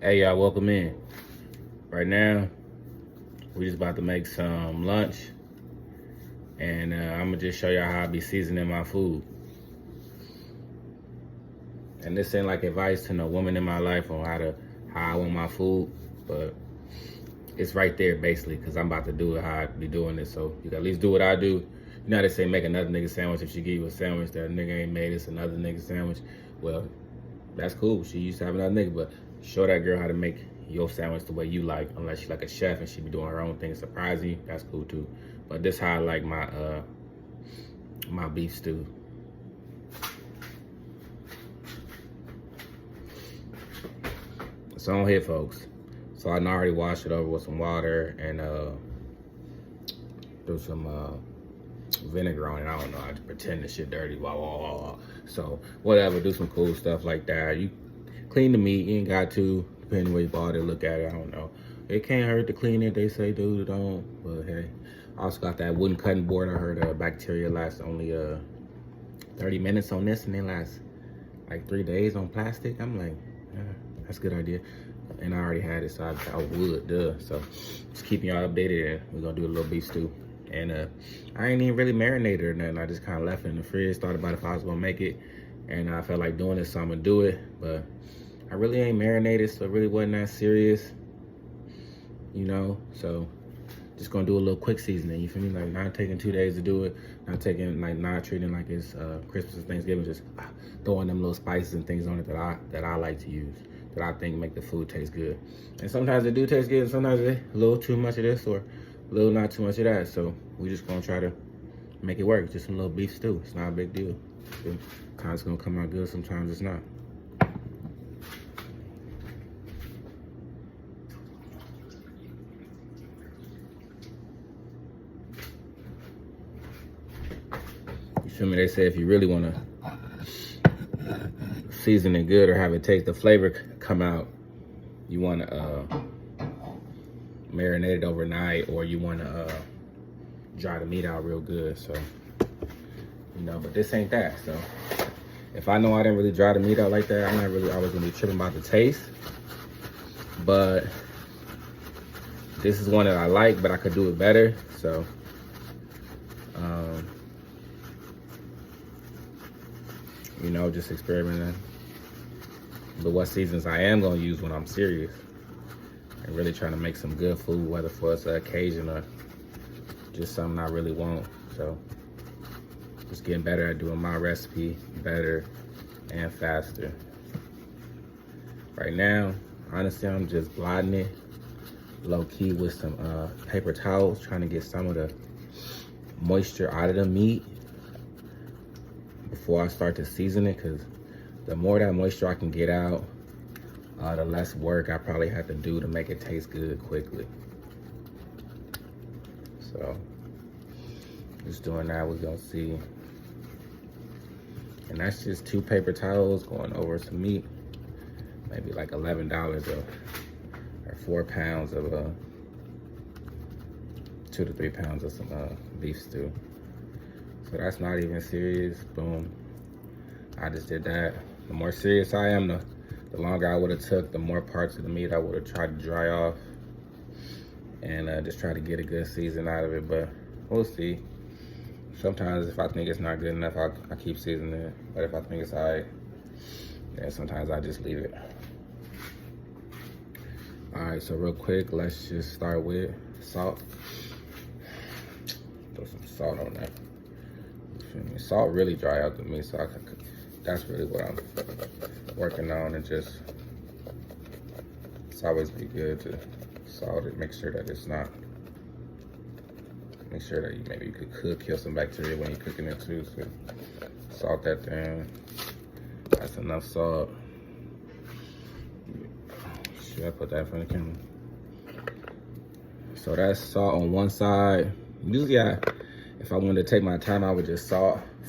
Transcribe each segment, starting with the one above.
Hey y'all, welcome in. Right now, we just about to make some lunch, and I'm gonna just show y'all how I be seasoning my food. And this ain't like advice to no woman in my life on how I want my food, but it's right there basically, cause I'm about to do it how I be doing it. So you can at least do what I do. You know how they say make another nigga sandwich. If she give you a sandwich that a nigga ain't made, it's another nigga sandwich. Well, that's cool. She used to have another nigga, but show that girl how to make your sandwich the way you like. Unless she's like a chef and she be doing her own thing, surprise you, that's cool too. But this how I like my beef stew. It's on here, folks. So I already washed it over with some water and threw some vinegar on it. I don't know. I just pretend the shit dirty. Blah, blah, blah, blah. So whatever, do some cool stuff like that. You clean the meat. You ain't got to, depending where you bought it. Look at it. I don't know. It can't hurt to clean it. They say, dude, it don't. But hey, I also got that wooden cutting board. I heard bacteria lasts only 30 minutes on this, and they last like 3 days on plastic. I'm like, yeah, that's a good idea. And I already had it, so I would, duh. So just keeping y'all updated, and we're gonna do a little beef stew. And I ain't even really marinated or nothing. I just kind of left it in the fridge, thought about if I was gonna make it, and I felt like doing it, so I'm gonna do it. But I really ain't marinated, so it really wasn't that serious, you know? So just gonna do a little quick seasoning, you feel me? Like not taking 2 days to do it, not treating like it's Christmas and Thanksgiving, just throwing them little spices and things on it that I like to use, that I think make the food taste good. And sometimes it do taste good, and sometimes it's a little too much of this or a little not too much of that. So we just gonna try to make it work. Just some little beef stew. It's not a big deal. Sometimes it's gonna come out good, sometimes it's not. You feel me? They say if you really wanna season it good or have it taste the flavor come out, you wanna marinate it overnight, or you wanna dry the meat out real good. So, you know, but this ain't that. So if I know I didn't really dry the meat out like that, I'm not really always gonna be tripping about the taste. But this is one that I like, but I could do it better. So you know, just experimenting. But what seasons I am gonna use when I'm serious and really trying to make some good food, whether for it's an occasion or just something I really want. So just getting better at doing my recipe better and faster. Right now, honestly, I'm just blotting it low key with some paper towels, trying to get some of the moisture out of the meat before I start to season it, because the more that moisture I can get out, the less work I probably have to do to make it taste good quickly. So just doing that, we're gonna see. And that's just 2 paper towels going over some meat, maybe like $11 or 4 pounds of 2 to 3 pounds of some beef stew. So that's not even serious. Boom. I just did that. The more serious I am, the longer I would have took, the more parts of the meat I would have tried to dry off, and just try to get a good season out of it. But we'll see. Sometimes if I think it's not good enough, I keep seasoning it. But if I think it's all right, then sometimes I just leave it. All right, so real quick, let's just start with salt. Throw some salt on that. Salt really dry out the meat, so that's really what I'm working on. And just, it's always be good to salt it, make sure that it's not, make sure that you could kill some bacteria when you're cooking it too. So salt that down. That's enough salt. Should I put that in front of the camera? So that's salt on one side. Usually if I wanted to take my time, I would just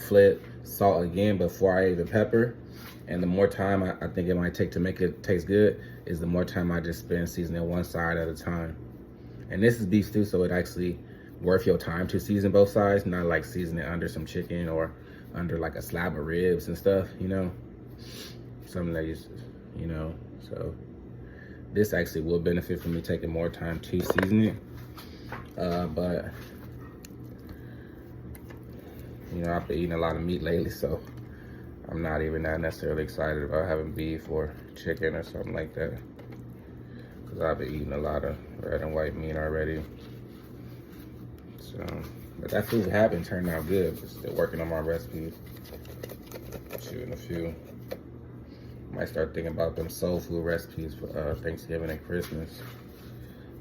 flip, salt again before I even pepper. And the more time I think it might take to make it taste good is the more time I just spend seasoning one side at a time. And this is beef stew, so it actually worth your time to season both sides, not like seasoning under some chicken or under like a slab of ribs and stuff, you know? Something that you know, so this actually will benefit from me taking more time to season it. But you know, I've been eating a lot of meat lately, so I'm not even that necessarily excited about having beef or chicken or something like that, because I've been eating a lot of red and white meat already. So, but that food habit turned out good. Just still working on my recipes, shooting a few. Might start thinking about them soul food recipes for Thanksgiving and Christmas.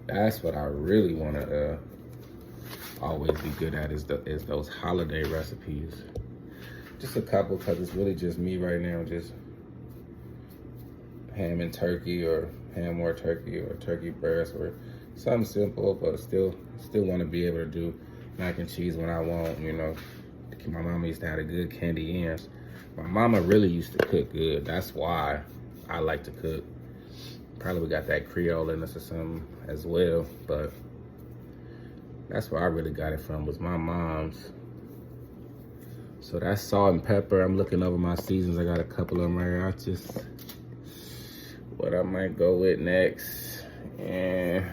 That's what I really want to always be good at, is those holiday recipes. Just a couple, because it's really just me right now, just ham and turkey, or ham or turkey breast, or something simple, but still want to be able to do mac and cheese when I want, you know. My mama used to have a good candy yams. My mama really used to cook good. That's why I like to cook. Probably we got that Creole in us or something as well, but that's where I really got it from, was my mom's. So that's salt and pepper. I'm looking over my seasons. I got a couple of them right here. I just, what I might go with next. And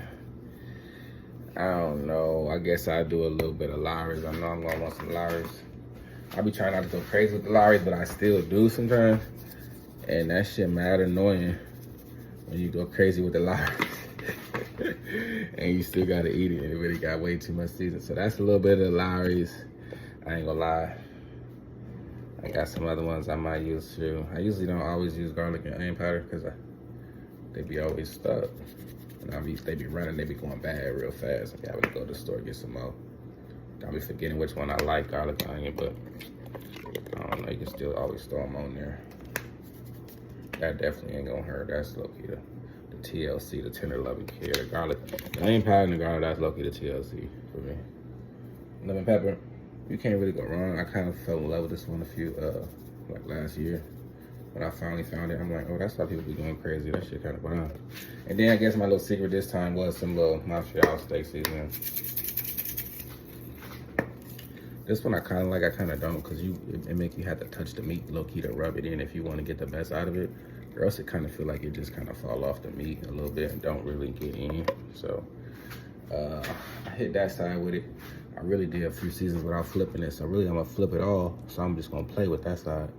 I don't know. I guess I'll do a little bit of Lowry's. I know I'm gonna want some Lowry's. I be trying not to go crazy with the Lowry's, but I still do sometimes. And that shit mad annoying when you go crazy with the Lowry's. And you still gotta eat it. It really got way too much season. So that's a little bit of the Lowry's. I ain't gonna lie. I got some other ones I might use too. I usually don't always use garlic and onion powder, because they be always stuck. And they be running, they be going bad real fast. I gotta go to the store and get some more. I'll be forgetting which one I like, garlic and onion, but I don't know, you can still always throw them on there. That definitely ain't gonna hurt. That's low-key the TLC, the tender loving care. The garlic, the onion powder and the garlic, that's low-key the TLC for me. Lemon pepper, you can't really go wrong. I kind of fell in love with this one like last year. When I finally found it, I'm like, oh, that's why people be going crazy. That shit kind of bomb. And then I guess my little secret this time was some little Montreal steak seasoning. This one I kind of like, I kind of don't, because it make you have to touch the meat low-key to rub it in if you want to get the best out of it. Or else it kind of feel like it just kind of fall off the meat a little bit and don't really get in. So I hit that side with it. I really did a few seasons without flipping it. So really I'm gonna flip it all. So I'm just gonna play with that side.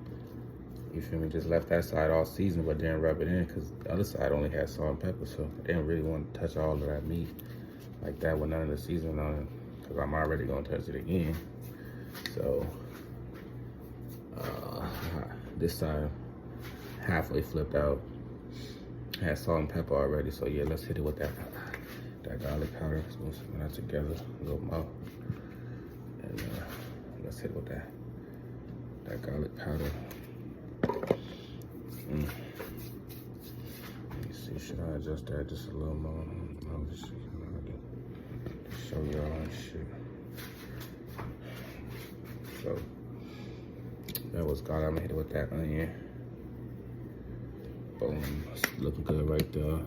You feel me? Just left that side all season, but didn't rub it in, because the other side only had salt and pepper. So I didn't really want to touch all of that meat like that with none of the seasoning on it, because I'm already gonna touch it again. So this side halfway flipped out, had salt and pepper already. So yeah, let's hit it with that garlic powder. Let's go some that together a little more, and let's hit it with that garlic powder. Let me see, should I adjust that just a little more? I'm just show y'all and shit. So that was garlic. I'm gonna hit it with that onion. Boom, it's looking good right there.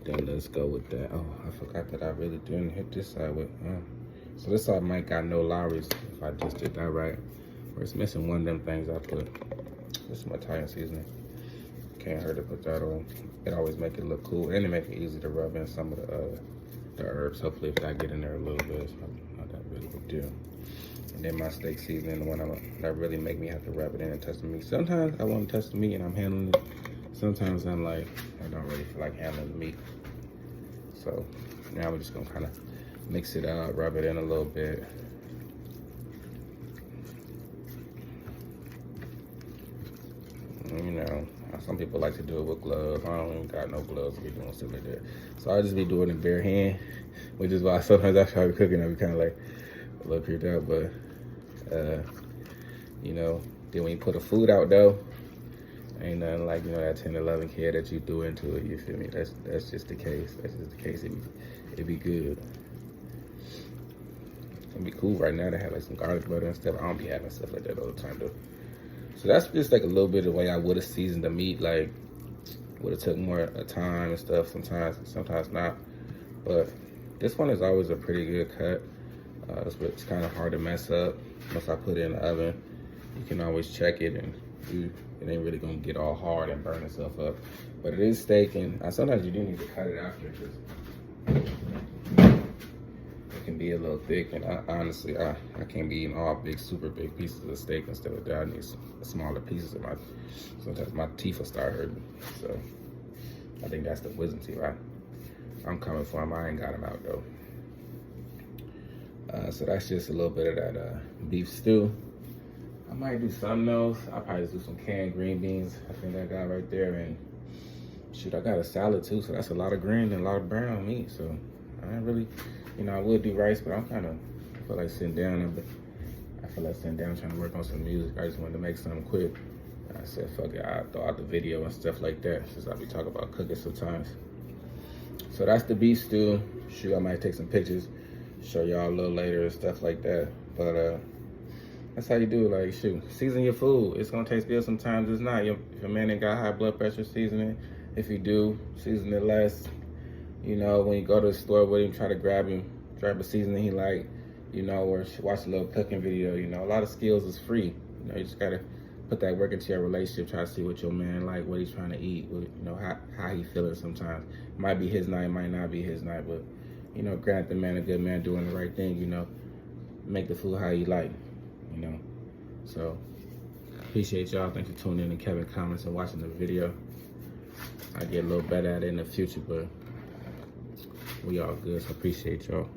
Then let's go with that. Oh, I forgot that I really didn't hit this side with. So this side might got no Lowry's if I just did that right. Or it's missing one of them things I put. This is my Italian seasoning. Can't hurt to put that on. It always make it look cool, and it make it easy to rub in some of the herbs. Hopefully, if that get in there a little bit, it's not that really big deal. And then my steak seasoning, the one that really make me have to rub it in and touch the meat. Sometimes I want to touch the meat and I'm handling it. Sometimes I'm like, I don't really feel like handling the meat. So now we're just gonna kind of mix it up, rub it in a little bit. You know, some people like to do it with gloves. I don't even got no gloves to be doing stuff like that. So I just be doing it bare hand, which is why sometimes after I be cooking, I be kind of like a little creeped out. But, you know, then when you put the food out though, ain't nothing like, you know, that 10 to 11 care that you threw into it, you feel me? That's just the case. That's just the case. It'd be good. It'd be cool right now to have like some garlic butter and stuff. I don't be having stuff like that all the time though. So that's just like a little bit of the way I would have seasoned the meat. Like, would have took more time and stuff sometimes not. But this one is always a pretty good cut. It's kind of hard to mess up once I put it in the oven. You can always check it and It ain't really gonna get all hard and burn itself up. But it is steak, and sometimes you do need to cut it after, because it can be a little thick. And honestly, I can't be eating all big, super big pieces of steak and stuff like that. I need smaller pieces of sometimes my teeth will start hurting. So I think that's the wisdom teeth I'm coming for them. I ain't got them out though. So that's just a little bit of that beef stew. I might do something else. I'll probably just do some canned green beans. I think that guy right there. And shoot, I got a salad too, so that's a lot of green and a lot of brown meat. So I ain't really, I would do rice, but I feel like sitting down. I feel like sitting down trying to work on some music. I just wanted to make something quick. And I said, fuck it, I'll throw out the video and stuff like that, since I be talking about cooking sometimes. So that's the beef stew. Shoot, I might take some pictures, show y'all a little later and stuff like that. But that's how you do it. Like, shoot, season your food. It's gonna taste good sometimes. It's not. If your man ain't got high blood pressure, season it. If you do, season it less. When you go to the store with him, try to grab a seasoning he like, or watch a little cooking video. A lot of skills is free. You just gotta put that work into your relationship. Try to see what your man like, what he's trying to eat, how he feeling sometimes. Might be his night, might not be his night, but grant the man a good man doing the right thing. Make the food how you like. So appreciate y'all. Thanks for tuning in to Kevincomments and watching the video. I get a little better at it in the future, but we all good, so appreciate y'all.